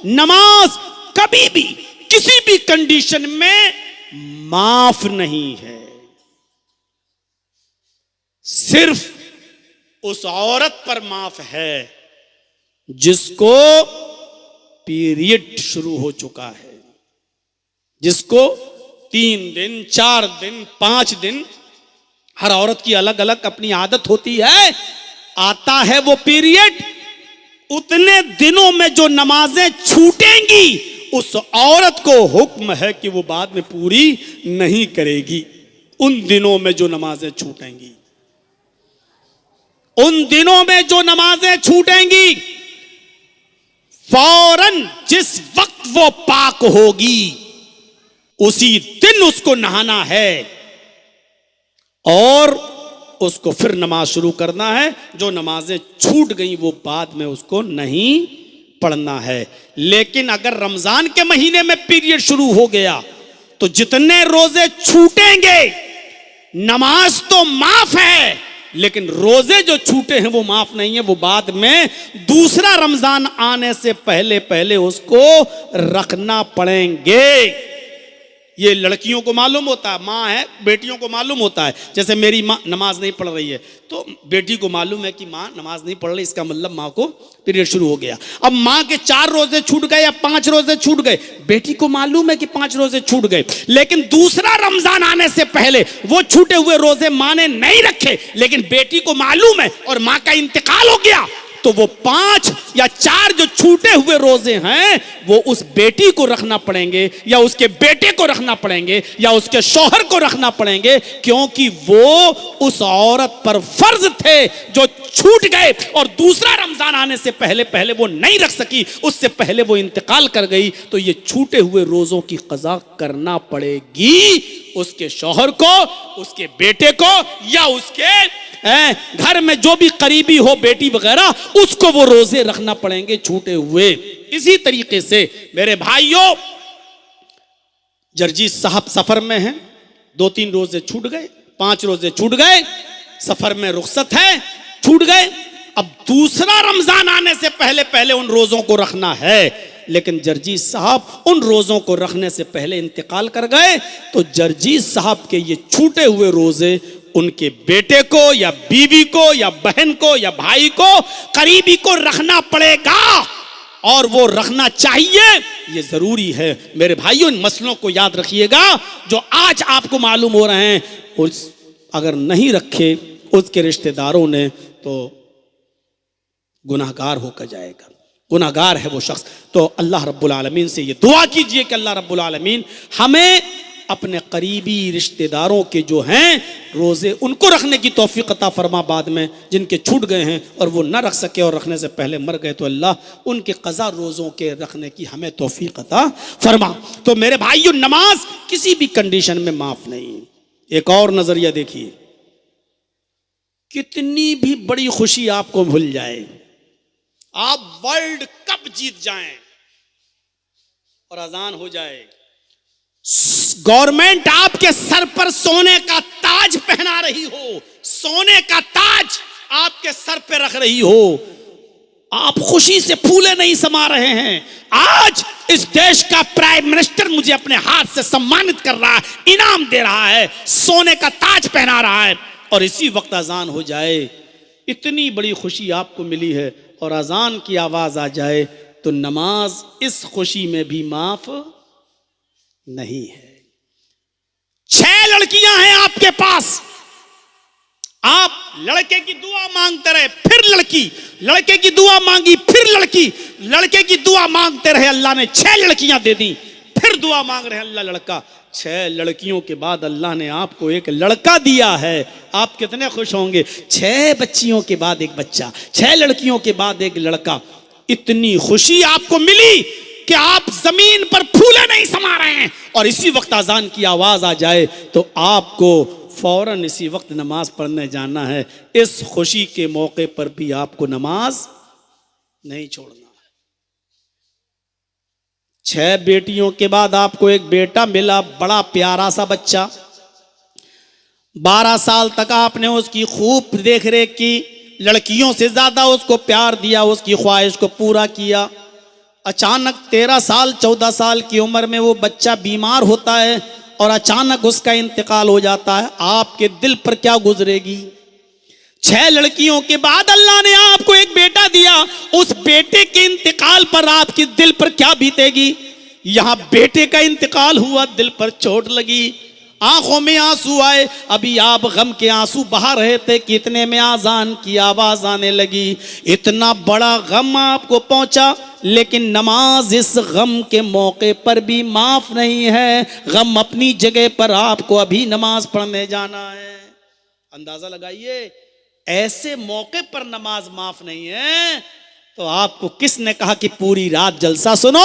नमाज कभी भी किसी भी कंडीशन में माफ नहीं है। सिर्फ उस औरत पर माफ है जिसको पीरियड शुरू हो चुका है, जिसको 3 दिन 4 दिन 5 दिन, हर औरत की अलग अलग अपनी आदत होती है, आता है वो पीरियड, उतने दिनों में जो नमाजें छूटेंगी उस औरत को हुक्म है कि वो बाद में पूरी नहीं करेगी। उन दिनों में जो नमाजें छूटेंगी, उन दिनों में जो नमाजें छूटेंगी, फौरन जिस वक्त वो पाक होगी उसी दिन उसको नहाना है और उसको फिर नमाज शुरू करना है। जो नमाजें छूट गई वो बाद में उसको नहीं पढ़ना है। लेकिन अगर रमजान के महीने में पीरियड शुरू हो गया तो जितने रोजे छूटेंगे, नमाज तो माफ है लेकिन रोजे जो छूटे हैं वो माफ नहीं है, वो बाद में दूसरा रमजान आने से पहले पहले उसको रखना पड़ेंगे। ये लड़कियों को मालूम होता है, माँ है, बेटियों को मालूम होता है। जैसे मेरी माँ नमाज नहीं पढ़ रही है तो बेटी को मालूम है कि माँ नमाज नहीं पढ़ रही, इसका मतलब माँ को पीरियड शुरू हो गया। अब माँ के 4 रोजे छूट गए या 5 रोजे छूट गए, बेटी को मालूम है कि 5 रोजे छूट गए, लेकिन दूसरा रमजान आने से पहले वो छूटे हुए रोजे माँ ने नहीं रखे, लेकिन बेटी को मालूम है और माँ का इंतकाल हो गया, तो वो 5 या 4 जो छूटे हुए रोजे हैं वो उस बेटी को रखना पड़ेंगे या उसके बेटे को रखना पड़ेंगे या उसके शौहर को रखना पड़ेंगे, क्योंकि वो उस औरत पर फर्ज थे जो छूट गए और दूसरा रमजान आने से पहले पहले वो नहीं रख सकी, उससे पहले वो इंतकाल कर गई, तो ये छूटे हुए रोजों की कज़ा करना पड़ेगी उसके शौहर को, उसके बेटे को या उसके घर में जो भी करीबी हो, बेटी वगैरह, उसको वो रोजे रखना पड़ेंगे छूटे हुए। इसी तरीके से मेरे भाइयों, जर्जी साहब सफर में हैं, 2-3 रोजे छूट गए, 5 रोजे छूट गए, सफर में रुखसत है, छूट गए, अब दूसरा रमजान आने से पहले पहले उन रोजों को रखना है, लेकिन जर्जी साहब उन रोजों को रखने से पहले इंतकाल कर गए, तो जर्जी साहब के ये छूटे हुए रोजे उनके बेटे को या बीवी को या बहन को या भाई को, करीबी को रखना पड़ेगा और वो रखना चाहिए, ये जरूरी है। मेरे भाइयों, इन मसलों को याद रखिएगा जो आज आपको मालूम हो रहे हैं, उस अगर नहीं रखे उसके रिश्तेदारों ने तो गुनाहगार होकर जाएगा, गुनाहगार है वो शख्स। तो अल्लाह रब्बुल आलमीन से ये दुआ कीजिए कि अल्लाह रब्बुल आलमीन हमें अपने करीबी रिश्तेदारों के जो हैं रोज़े उनको रखने की तौफीक अता फरमा, बाद में जिनके छूट गए हैं और वो न रख सके और रखने से पहले मर गए तो अल्लाह उनके क़ज़ा रोज़ों के रखने की हमें तौफीक अता फरमा। तो मेरे भाइयों, नमाज किसी भी कंडीशन में माफ़ नहीं। एक और नज़रिया देखिए, कितनी भी बड़ी खुशी आपको भूल जाए, आप वर्ल्ड कप जीत जाएं और अजान हो जाए, गवर्नमेंट आपके सर पर सोने का ताज पहना रही हो, सोने का ताज आपके सर पे रख रही हो, आप खुशी से फूले नहीं समा रहे हैं। आज इस देश का प्राइम मिनिस्टर मुझे अपने हाथ से सम्मानित कर रहा है, इनाम दे रहा है, सोने का ताज पहना रहा है, और इसी वक्त अजान हो जाए, इतनी बड़ी खुशी आपको मिली है और अजान की आवाज आ जाए तो नमाज इस खुशी में भी माफ नहीं है। 6 लड़कियां हैं आपके पास, आप लड़के की दुआ मांगते रहे, फिर लड़की, लड़के की दुआ मांगी, फिर लड़की, लड़के की दुआ मांगते रहे, अल्लाह ने 6 लड़कियां दे दी, फिर दुआ मांग रहे अल्लाह लड़का। 6 लड़कियों के बाद अल्लाह ने आपको एक लड़का दिया है, आप कितने खुश होंगे। 6 बच्चियों के बाद एक बच्चा, 6 लड़कियों के बाद एक लड़का, इतनी खुशी आपको मिली कि आप जमीन पर फूले नहीं समा रहे हैं, और इसी वक्त अजान की आवाज आ जाए तो आपको फौरन इसी वक्त नमाज पढ़ने जाना है। इस खुशी के मौके पर भी आपको नमाज नहीं छोड़ना है। 6 बेटियों के बाद आपको एक बेटा मिला, बड़ा प्यारा सा बच्चा, 12 साल तक आपने उसकी खूब देख रेख की, लड़कियों से ज्यादा उसको प्यार दिया, उसकी ख्वाहिश को पूरा किया। अचानक 13 साल 14 साल की उम्र में वो बच्चा बीमार होता है और अचानक उसका इंतकाल हो जाता है, आपके दिल पर क्या गुजरेगी? 6 लड़कियों के बाद अल्लाह ने आपको एक बेटा दिया, उस बेटे के इंतकाल पर आपके दिल पर क्या बीतेगी? यहां बेटे का इंतकाल हुआ, दिल पर चोट लगी, आंखों में आंसू आए, अभी आप गम के आंसू बहा रहे थे कि इतने में आजान की आवाज आने लगी। इतना बड़ा गम आपको पहुंचा, लेकिन नमाज इस गम के मौके पर भी माफ नहीं है। गम अपनी जगह पर, आपको अभी नमाज पढ़ने जाना है। अंदाजा लगाइए, ऐसे मौके पर नमाज माफ नहीं है तो आपको किसने कहा कि पूरी रात जलसा सुनो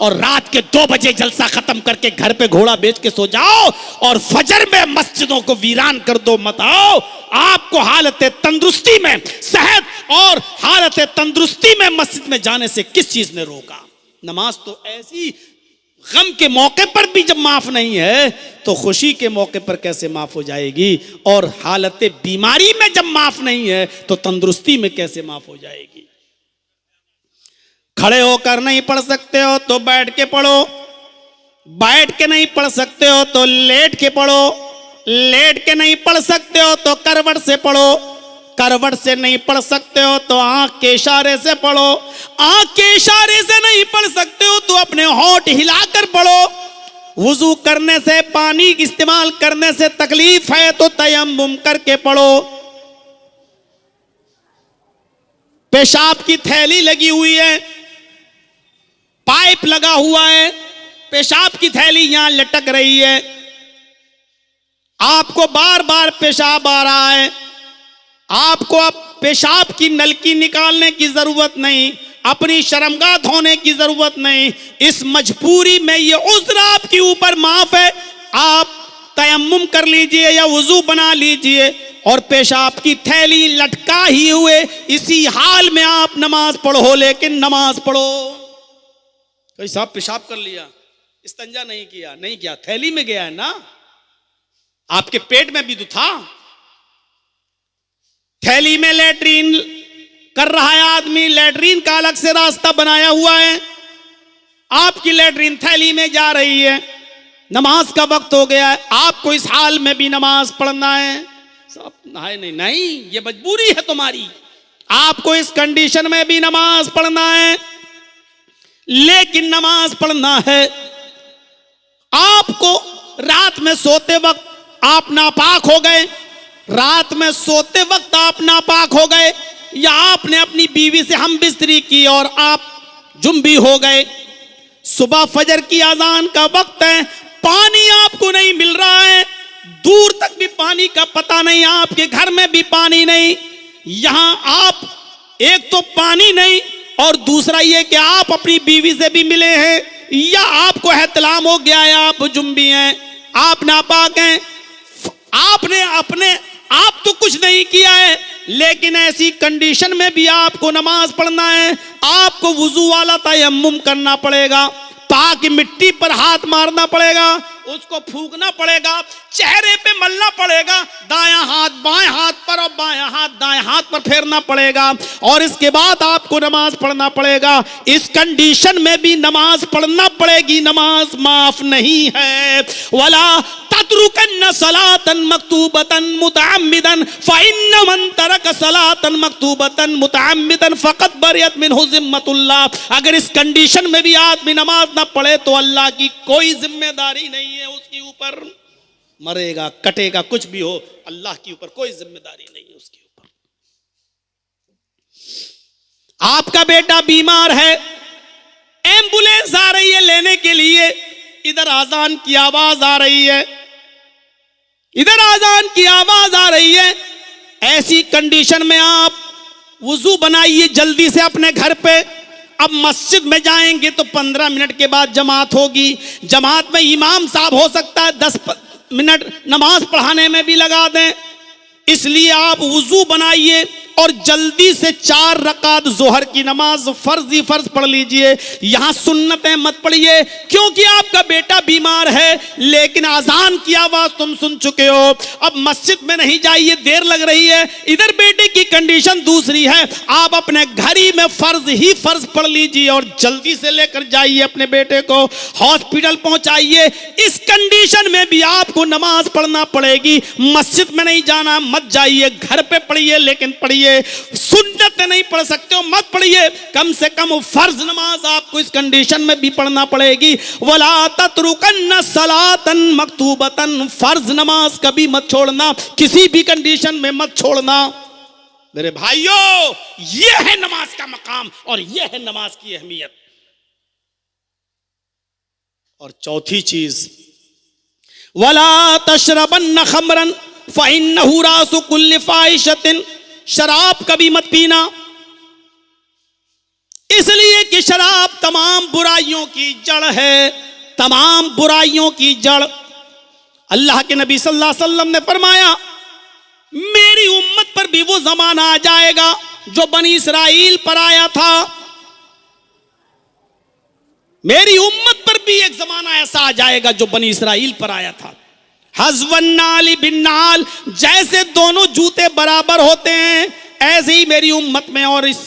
और रात के 2 बजे जलसा खत्म करके घर पे घोड़ा बेच के सो जाओ और फजर में मस्जिदों को वीरान कर दो, मत आओ। आपको हालत तंदुरुस्ती में, सेहत और हालत तंदुरुस्ती में मस्जिद में जाने से किस चीज ने रोका? नमाज तो ऐसी गम के मौके पर भी जब माफ नहीं है तो खुशी के मौके पर कैसे माफ हो जाएगी? और हालत बीमारी में जब माफ नहीं है तो तंदुरुस्ती में कैसे माफ हो जाएगी? खड़े होकर नहीं पढ़ सकते हो तो बैठ के पढ़ो, बैठ के नहीं पढ़ सकते हो तो लेट के पढ़ो, लेट के नहीं पढ़ सकते हो तो करवट से पढ़ो, करवट से नहीं पढ़ सकते हो तो आंख के इशारे से पढ़ो, आंख के इशारे से नहीं पढ़ सकते हो तो अपने होंठ हिलाकर पढ़ो। वुजू करने से, पानी इस्तेमाल करने से तकलीफ है तो तयम्मुम करके पढ़ो। पेशाब की थैली लगी हुई है, पाइप लगा हुआ है, पेशाब की थैली यहां लटक रही है, आपको बार बार पेशाब आ रहा है, आपको अब पेशाब की नलकी निकालने की जरूरत नहीं, अपनी शर्मगाह धोने की जरूरत नहीं। इस मजबूरी में ये उज़्र आपके ऊपर माफ है, आप तयम्मुम कर लीजिए या वुजू बना लीजिए और पेशाब की थैली लटका ही हुए इसी हाल में आप नमाज पढ़ो, लेकिन नमाज पढ़ो। कोई साहब पेशाब कर लिया, इस्तंजा नहीं किया, नहीं किया, थैली में गया है ना, आपके पेट में भी तो था। थैली में लेटरीन कर रहा है आदमी, लेटरीन का अलग से रास्ता बनाया हुआ है, आपकी लेटरीन थैली में जा रही है, नमाज का वक्त हो गया है, आपको इस हाल में भी नमाज पढ़ना है। सब नहाए नहीं, नहीं, ये मजबूरी है तुम्हारी, आपको इस कंडीशन में भी नमाज पढ़ना है। लेकिन नमाज पढ़ना है, आपको रात में सोते वक्त आप नापाक हो गए, रात में सोते वक्त आप नापाक हो गए, या आपने अपनी बीवी से हम बिस्तरी की और आप जुम्बी हो गए, सुबह फजर की अजान का वक्त है, पानी आपको नहीं मिल रहा है, दूर तक भी पानी का पता नहीं, आपके घर में भी पानी नहीं, यहां आप एक तो पानी नहीं और दूसरा ये कि आप अपनी बीवी से भी मिले हैं या आपको एहतलाम हो गया है, आप जुम्बी हैं, आप नापाक हैं, आपने अपने आप तो कुछ नहीं किया है, लेकिन ऐसी कंडीशन में भी आपको नमाज पढ़ना है। आपको वुजू वाला तयम्मुम करना पड़ेगा, पाक मिट्टी पर हाथ मारना पड़ेगा, उसको फूंकना पड़ेगा, चेहरे पे मलना पड़ेगा, दायां हाथ बाएं हाथ पर और बायां हाथ दाएं हाथ पर फेरना पड़ेगा और इसके बाद आपको नमाज पढ़ना पड़ेगा। इस कंडीशन में भी नमाज पढ़ना पड़ेगी, नमाज माफ नहीं है। वला ततरुकन्न सलातन मक्तूबतन मुतअम्मिदन फइन्न मन तरक सलातन मक्तूबतन मुतअम्मिदन फकत बरियत मिनहु जिम्मतुल्लाह। अगर इस कंडीशन में भी आदमी नमाज ना पढ़े तो अल्लाह की कोई जिम्मेदारी नहीं है उसके ऊपर, मरेगा कटेगा कुछ भी हो, अल्लाह के ऊपर कोई जिम्मेदारी नहीं है उसके ऊपर। आपका बेटा बीमार है, एम्बुलेंस आ रही है लेने के लिए, इधर आजान की आवाज आ रही है, इधर आजान की आवाज आ रही है, ऐसी कंडीशन में आप वुजू बनाइए जल्दी से अपने घर पे। अब मस्जिद में जाएंगे तो 15 मिनट के बाद जमात होगी, जमात में इमाम साहब हो सकता है 10 मिनट नमाज पढ़ाने में भी लगा दें, इसलिए आप वुजू बनाइए, और जल्दी से 4 रकात जोहर की नमाज फर्ज ही फर्ज पढ़ लीजिए। यहां सुन्नतें मत पढ़िए, क्योंकि आपका बेटा बीमार है लेकिन अजान की आवाज तुम सुन चुके हो, अब मस्जिद में नहीं जाइए, देर लग रही है। इधर बेटे की कंडीशन दूसरी है, आप अपने घर ही में फर्ज ही फर्ज पढ़ लीजिए और जल्दी से लेकर जाइए अपने बेटे को हॉस्पिटल पहुंचाइए। इस कंडीशन में भी आपको नमाज पढ़ना पड़ेगी। मस्जिद में नहीं जाना, मत जाइए, घर पे पढ़िए, लेकिन पढ़िए। सुन्नत नहीं पढ़ सकते हो मत पढ़िए, कम से कम फर्ज नमाज आपको इस कंडीशन में भी पढ़ना पड़ेगी। वला तत्रुकन्न सलातन मक्तूबतन, फर्ज नमाज कभी मत छोड़ना, किसी भी कंडीशन में मत छोड़ना। मेरे भाइयों, यह है नमाज का मकाम और यह है नमाज की अहमियत। और चौथी चीज, वला तशरबन्न खमरन फइन्नहु रासु कुल्लि फाहिशतिन, शराब कभी मत पीना, इसलिए कि शराब तमाम बुराइयों की जड़ है, तमाम बुराइयों की जड़। अल्लाह के नबी सल्लल्लाहु अलैहि वसल्लम ने फरमाया, मेरी उम्मत पर भी वो जमाना आ जाएगा जो बनी इसराइल पर आया था। मेरी उम्मत पर भी एक जमाना ऐसा आ जाएगा जो बनी इसराइल पर आया था। हज़वन नाल बिन नाल, जैसे दोनों जूते बराबर होते हैं ऐसे ही मेरी उम्मत में और इस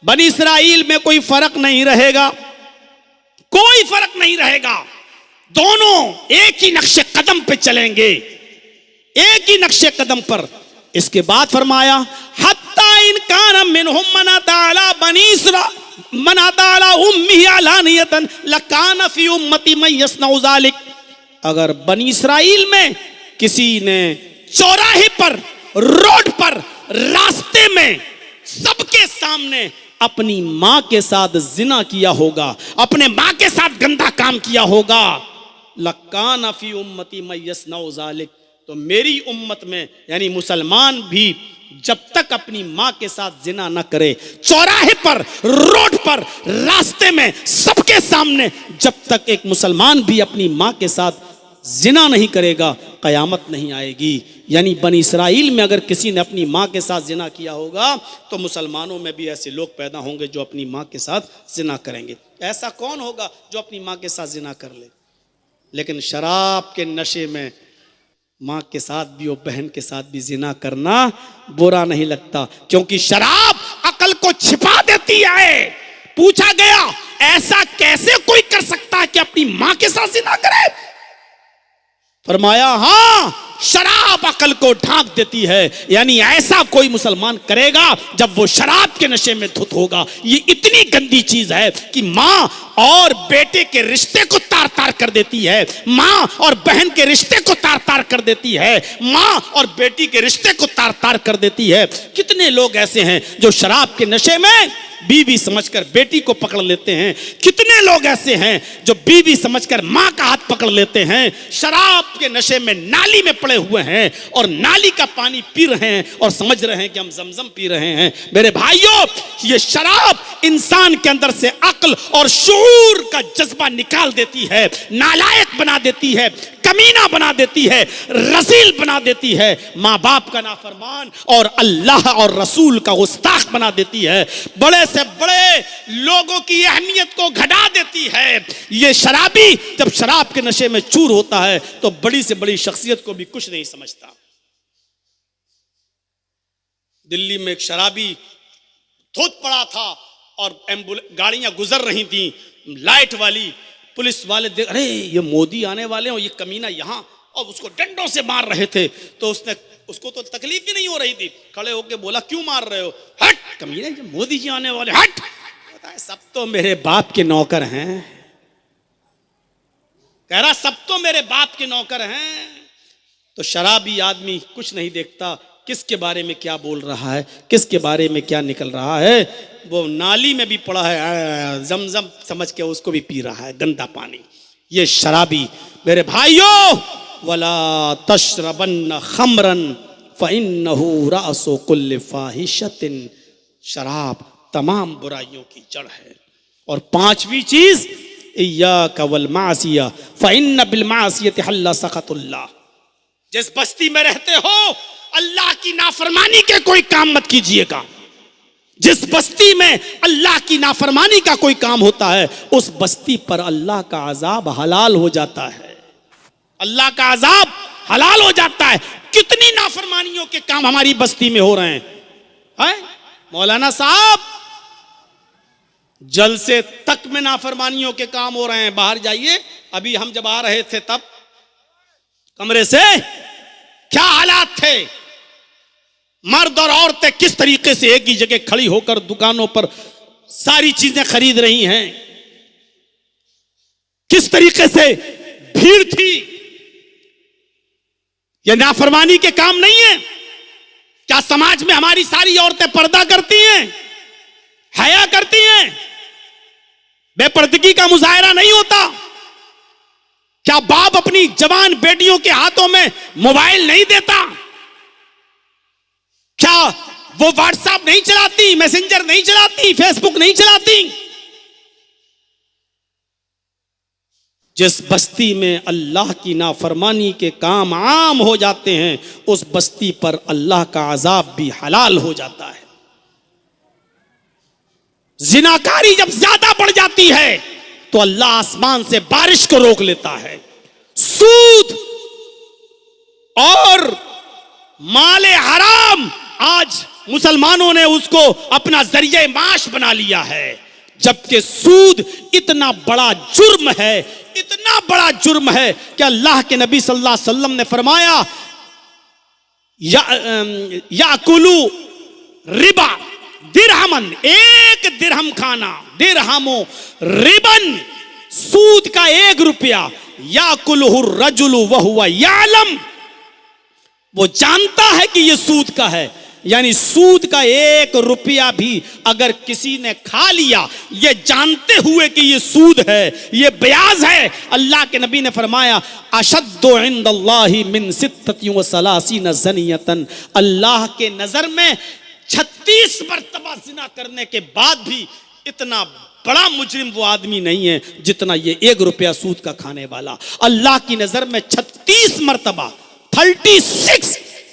बनी इसराइल में कोई फर्क नहीं रहेगा, कोई फर्क नहीं रहेगा। दोनों एक ही नक्शे कदम पे चलेंगे, एक ही नक्शे कदम पर। इसके बाद फरमाया, हत्ता इन कान मिनहुम मन ताला बनी इसराइल मन ताला उम्मी अलानियतन लकान फी उम्मती मन यसनउ ज़ालिक, अगर बनी इसराइल में किसी ने चौराहे पर, रोड पर, रास्ते में सबके सामने अपनी मां के साथ जिना किया होगा, अपने मां के साथ गंदा काम किया होगा, लकान फी उम्मती मन यसनउ ज़ालिक, तो मेरी उम्मत में यानी मुसलमान भी जब तक अपनी मां के साथ जिना न करे, चौराहे पर, रोड पर, रास्ते में, सबके सामने जब तक एक मुसलमान भी अपनी मां के साथ जिना नहीं करेगा, कयामत नहीं आएगी। यानी बनी इसराइल में अगर किसी ने अपनी मां के साथ जिना किया होगा तो मुसलमानों में भी ऐसे लोग पैदा होंगे जो अपनी मां के साथ जिना करेंगे। ऐसा कौन होगा जो अपनी मां के साथ जिना कर ले? लेकिन शराब के नशे में मां के साथ भी और बहन के साथ भी जिना करना बुरा नहीं लगता, क्योंकि शराब अकल को छिपा देती है। पूछा गया, ऐसा कैसे कोई कर सकता है कि अपनी मां के साथ जिना करे? फरमाया, हां, शराब अकल को ढांक देती है। यानी ऐसा कोई मुसलमान करेगा जब वो शराब के नशे में धुत होगा। ये इतनी गंदी चीज है कि मां और बेटे के रिश्ते को तार तार कर देती है, मां और बहन के रिश्ते को तार तार कर देती है, मां और बेटी के रिश्ते को तार तार कर देती है। कितने लोग ऐसे हैं जो शराब के नशे में बीवी समझकर बेटी को पकड़ लेते हैं, कितने लोग ऐसे हैं जो बीवी समझकर मां का हाथ पकड़ लेते हैं, शराब के नशे में नाली में पड़े हुए हैं और नाली का पानी पी रहे हैं और समझ रहे हैं कि हम जमजम पी रहे हैं। मेरे भाइयों, ये शराब इंसान के अंदर से अक्ल और शऊर का जज्बा निकाल देती है, नालायक बना देती है, कमीना बना देती है, रसील बना देती है, माँ बाप का नाफरमान और अल्लाह और रसूल का गुस्ताख बना देती है, बड़े से बड़े लोगों की अहमियत को घटा देती है। ये शराबी जब शराब के नशे में चूर होता है तो बड़ी से बड़ी शख्सियत को भी कुछ नहीं समझता। दिल्ली में एक शराबी धुत पड़ा था और गाड़ियां गुजर रही थी लाइट वाली, पुलिस वाले देख, अरे ये मोदी आने वाले हैं और ये कमीना यहाँ, और उसको डंडों से मार रहे थे। तो उसको तो तकलीफ ही नहीं हो रही थी, खड़े होके बोला, क्यों मार रहे हो? हट कमीने, ये मोदी जी आने वाले, हट। बताए, सब तो मेरे बाप के नौकर हैं। कह रहा, सब तो मेरे बाप के नौकर हैं। तो शराबी आदमी कुछ नहीं देखता किसके बारे में क्या बोल रहा है, किसके बारे में क्या निकल रहा है। वो नाली में भी पड़ा है, जमजम समझ के उसको भी पी रहा है, गंदा पानी। ये शराबी। मेरे भाइयों, वला तशरबन्न खमरन फइन्नहु रासु कुल्लि फाहिशतिन, शराब तमाम बुराइयों की जड़ है। और पांचवी चीज, इय्याका वल मासिया फइन्न बिल मासियति हल्ला सखतुल्लाह। जिस बस्ती में रहते हो अल्लाह की नाफरमानी के कोई काम मत कीजिएगा। जिस बस्ती में अल्लाह की नाफरमानी का कोई काम होता है उस बस्ती पर अल्लाह का अजाब हलाल हो जाता है। अल्लाह का अजाब हलाल हो जाता है। कितनी नाफरमानियों के काम हमारी बस्ती में हो रहे हैं? मौलाना साहब, जलसे तक में नाफरमानियों के काम हो रहे हैं। बाहर जाइए, अभी हम जब आ रहे थे तब कमरे से क्या हालात थे। मर्द और औरतें किस तरीके से एक ही जगह खड़ी होकर दुकानों पर सारी चीजें खरीद रही हैं, किस तरीके से भीड़ थी। यह नाफरमानी के काम नहीं है क्या? समाज में हमारी सारी औरतें पर्दा करती हैं, हया करती हैं, बेपर्दगी का मुजाहरा नहीं होता क्या? बाप अपनी जवान बेटियों के हाथों में मोबाइल नहीं देता क्या? वो व्हाट्सएप नहीं चलाती, मैसेंजर नहीं चलाती, फेसबुक नहीं चलाती? जिस बस्ती में अल्लाह की नाफरमानी के काम आम हो जाते हैं उस बस्ती पर अल्लाह का अजाब भी हलाल हो जाता है। जिनाकारी जब ज्यादा बढ़ जाती है तो अल्लाह आसमान से बारिश को रोक लेता है। सूद और माले हराम आज मुसलमानों ने उसको अपना जरिए माश बना लिया है, जबकि सूद इतना बड़ा जुर्म है, इतना बड़ा जुर्म है कि अल्लाह के नबी सल्लल्लाहु अलैहि वसल्लम ने फरमाया याकुलू रिबा दिरहमन, एक दिरहम खाना, दिरहमो रिबन, सूद का 1 रुपया, याकुलहु रजुलु वहुवा यालम, वो जानता है कि ये सूद का है। यानी सूद का 1 रुपया भी अगर किसी ने खा लिया ये जानते हुए कि ये सूद है, ये ब्याज है, अल्लाह के नबी ने फरमाया अशद्दु इंदल्लाहि मिन सित्तति व सलासीन ज़नियतन, अल्लाह के नजर में 36 मरतबा जिना करने के बाद भी इतना बड़ा मुजरिम वो आदमी नहीं है जितना ये 1 रुपया सूद का खाने वाला। अल्लाह की नजर में 36 मरतबा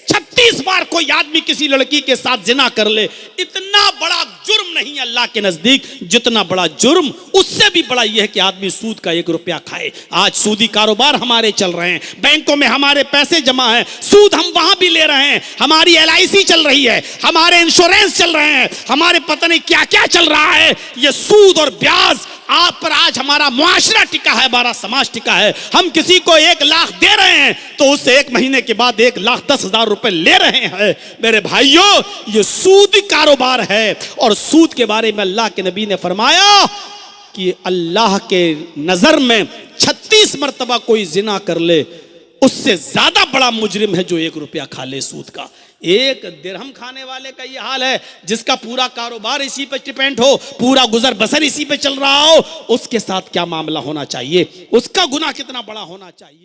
36 बार कोई आदमी किसी लड़की के साथ जिना कर ले, इतना बड़ा जुर्म नहीं है अल्लाह के नजदीक जितना बड़ा जुर्म, उससे भी बड़ा यह है कि आदमी सूद का 1 रुपया खाए। आज सूदी कारोबार हमारे चल रहे हैं, बैंकों में हमारे पैसे जमा हैं, सूद हम वहां भी ले रहे हैं, हमारी LIC चल रही है, हमारे इंश्योरेंस चल रहे हैं, हमारे पता नहीं क्या क्या चल रहा है। ये सूद और ब्याज आप पर आज हमारा मुआशरा टिका है, हमारा समाज टिका है। हम किसी को 1 लाख दे रहे हैं तो उससे 1 महीने के बाद 1,10,000 रुपए ले रहे हैं। मेरे भाइयों, ये सूद कारोबार है। और सूद के बारे में अल्लाह के नबी ने फरमाया कि अल्लाह के नजर में 36 मरतबा कोई जिना कर ले उससे ज्यादा बड़ा मुजरिम है जो 1 रुपया खा ले सूद का। 1 दिरहम खाने वाले का ये हाल है, जिसका पूरा कारोबार इसी पे डिपेंड हो, पूरा गुजर बसर इसी पे चल रहा हो, उसके साथ क्या मामला होना चाहिए, उसका गुनाह कितना बड़ा होना चाहिए।